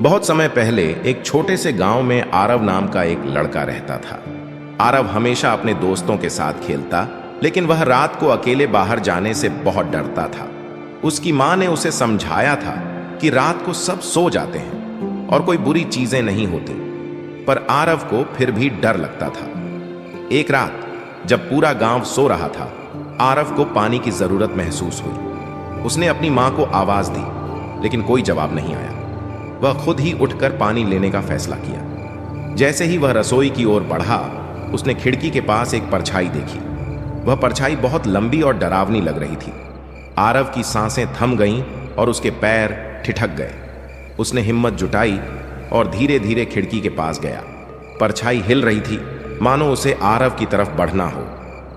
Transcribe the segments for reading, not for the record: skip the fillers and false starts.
बहुत समय पहले एक छोटे से गांव में आरव नाम का एक लड़का रहता था। आरव हमेशा अपने दोस्तों के साथ खेलता, लेकिन वह रात को अकेले बाहर जाने से बहुत डरता था। उसकी माँ ने उसे समझाया था कि रात को सब सो जाते हैं और कोई बुरी चीजें नहीं होती, पर आरव को फिर भी डर लगता था। एक रात जब पूरा गांव सो रहा था, आरव को पानी की जरूरत महसूस हुई। उसने अपनी माँ को आवाज दी, लेकिन कोई जवाब नहीं आया। वह खुद ही उठकर पानी लेने का फैसला किया। जैसे ही वह रसोई की ओर बढ़ा, उसने खिड़की के पास एक परछाई देखी। वह परछाई बहुत लंबी और डरावनी लग रही थी। आरव की सांसें थम गईं और उसके पैर ठिठक गए। उसने हिम्मत जुटाई और धीरे धीरे खिड़की के पास गया। परछाई हिल रही थी, मानो उसे आरव की तरफ बढ़ना हो।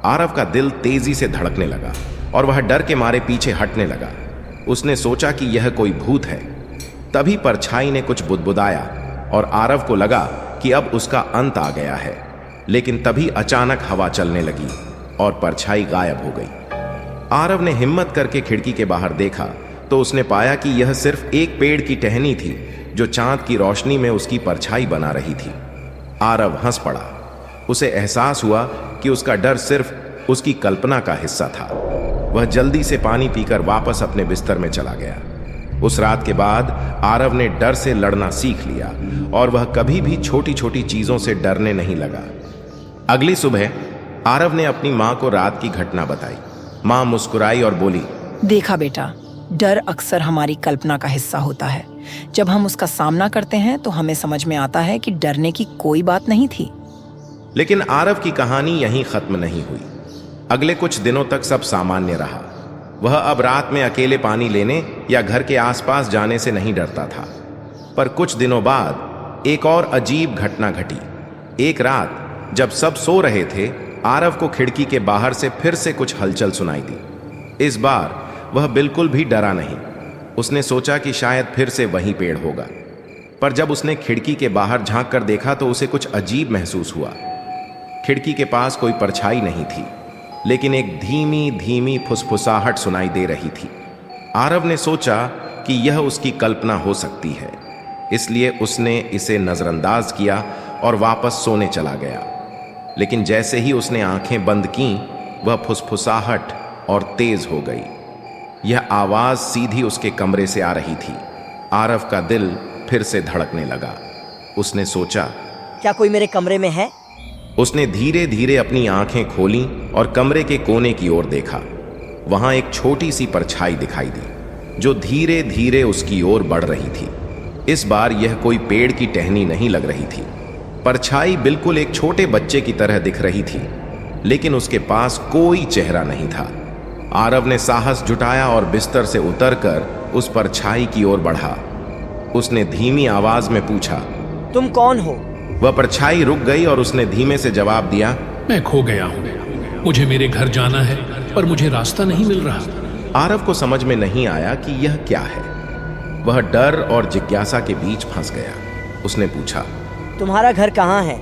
आरव का दिल तेजी से धड़कने लगा और वह डर के मारे पीछे हटने लगा। उसने सोचा कि यह कोई भूत है। तभी परछाई ने कुछ बुदबुदाया और आरव को लगा कि अब उसका अंत आ गया है। लेकिन तभी अचानक हवा चलने लगी और परछाई गायब हो गई। आरव ने हिम्मत करके खिड़की के बाहर देखा तो उसने पाया कि यह सिर्फ एक पेड़ की टहनी थी जो चांद की रोशनी में उसकी परछाई बना रही थी। आरव हंस पड़ा। उसे एहसास हुआ कि उसका डर सिर्फ उसकी कल्पना का हिस्सा था। वह जल्दी से पानी पीकर वापस अपने बिस्तर में चला गया। उस रात के बाद आरव ने डर से लड़ना सीख लिया और वह कभी भी छोटी छोटी चीजों से डरने नहीं लगा। अगली सुबह आरव ने अपनी माँ को रात की घटना बताई। माँ मुस्कुराई और बोली, देखा बेटा, डर अक्सर हमारी कल्पना का हिस्सा होता है। जब हम उसका सामना करते हैं तो हमें समझ में आता है कि डरने की कोई बात नहीं थी। लेकिन आरव की कहानी यहीं खत्म नहीं हुई। अगले कुछ दिनों तक सब सामान्य रहा। वह अब रात में अकेले पानी लेने या घर के आसपास जाने से नहीं डरता था। पर कुछ दिनों बाद एक और अजीब घटना घटी। एक रात जब सब सो रहे थे, आरव को खिड़की के बाहर से फिर से कुछ हलचल सुनाई दी। इस बार वह बिल्कुल भी डरा नहीं। उसने सोचा कि शायद फिर से वही पेड़ होगा। पर जब उसने खिड़की के बाहर झांक कर देखा तो उसे कुछ अजीब महसूस हुआ। खिड़की के पास कोई परछाई नहीं थी, लेकिन एक धीमी धीमी फुसफुसाहट सुनाई दे रही थी। आरव ने सोचा कि यह उसकी कल्पना हो सकती है, इसलिए उसने इसे नजरअंदाज किया और वापस सोने चला गया। लेकिन जैसे ही उसने आंखें बंद कीं, वह फुसफुसाहट और तेज हो गई। यह आवाज सीधी उसके कमरे से आ रही थी। आरव का दिल फिर से धड़कने लगा। उसने सोचा, क्या कोई मेरे कमरे में है? उसने धीरे धीरे अपनी आंखें खोलीं और कमरे के कोने की ओर देखा। वहां एक छोटी सी परछाई दिखाई दी जो धीरे धीरे उसकी ओर बढ़ रही थी। इस बार यह कोई पेड़ की टहनी नहीं लग रही थी। परछाई बिल्कुल एक छोटे बच्चे की तरह दिख रही थी, लेकिन उसके पास कोई चेहरा नहीं था। आरव ने साहस जुटाया और बिस्तर से उतरकर उस परछाई की ओर बढ़ा। उसने धीमी आवाज में पूछा, तुम कौन हो? वह परछाई रुक गई और उसने धीमे से जवाब दिया, मैं खो गया हूँ। मुझे मेरे घर जाना है, पर मुझे रास्ता नहीं मिल रहा। आरव को समझ में नहीं आया कि यह क्या है। वह डर और जिज्ञासा के बीच फंस गया। उसने पूछा, तुम्हारा घर कहाँ है?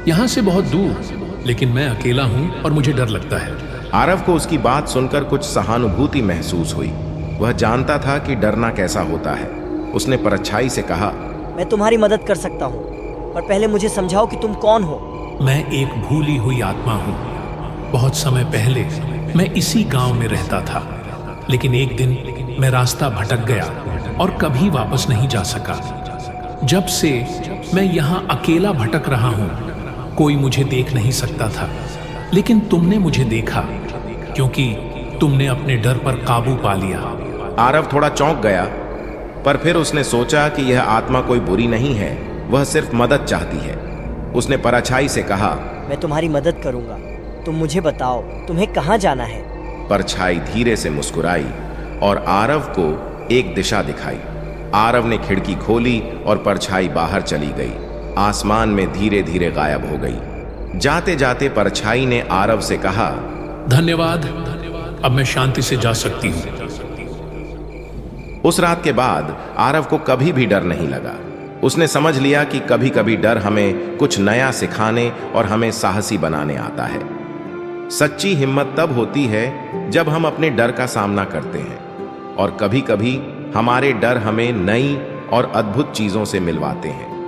यहाँ से बहुत दूर, लेकिन मैं अकेला हूँ और मुझे डर लगता है। आरव को उसकी बात सुनकर कुछ सहानुभूति महसूस हुई। वह जानता था कि डरना कैसा होता है। उसने परछाई से कहा, मैं तुम्हारी मदद कर सकता हूँ, पर पहले मुझे समझाओ कि तुम कौन हो। मैं एक भूली हुई आत्मा हूँ। बहुत समय पहले मैं इसी गांव में रहता था, लेकिन एक दिन मैं रास्ता भटक गया और कभी वापस नहीं जा सका। जब से मैं यहाँ अकेला भटक रहा हूँ। कोई मुझे देख नहीं सकता था, लेकिन तुमने मुझे देखा, क्योंकि तुमने अपने डर पर काबू पा लिया। आरव थोड़ा चौंक गया, पर फिर उसने सोचा कि यह आत्मा कोई बुरी नहीं है, वह सिर्फ मदद चाहती है। उसने परछाई से कहा, मैं तुम्हारी मदद करूंगा। तुम मुझे बताओ, तुम्हें कहाँ जाना है? परछाई धीरे से मुस्कुराई और आरव को एक दिशा दिखाई। आरव ने खिड़की खोली और परछाई बाहर चली गई। आसमान में धीरे धीरे गायब हो गई। जाते जाते परछाई ने आरव से कहा, धन्यवाद, अब मैं शांति से जा सकती हूँ। उस रात के बाद आरव को कभी भी डर नहीं लगा। उसने समझ लिया कि कभी कभी डर हमें कुछ नया सिखाने और हमें साहसी बनाने आता है। सच्ची हिम्मत तब होती है जब हम अपने डर का सामना करते हैं, और कभी कभी हमारे डर हमें नई और अद्भुत चीजों से मिलवाते हैं।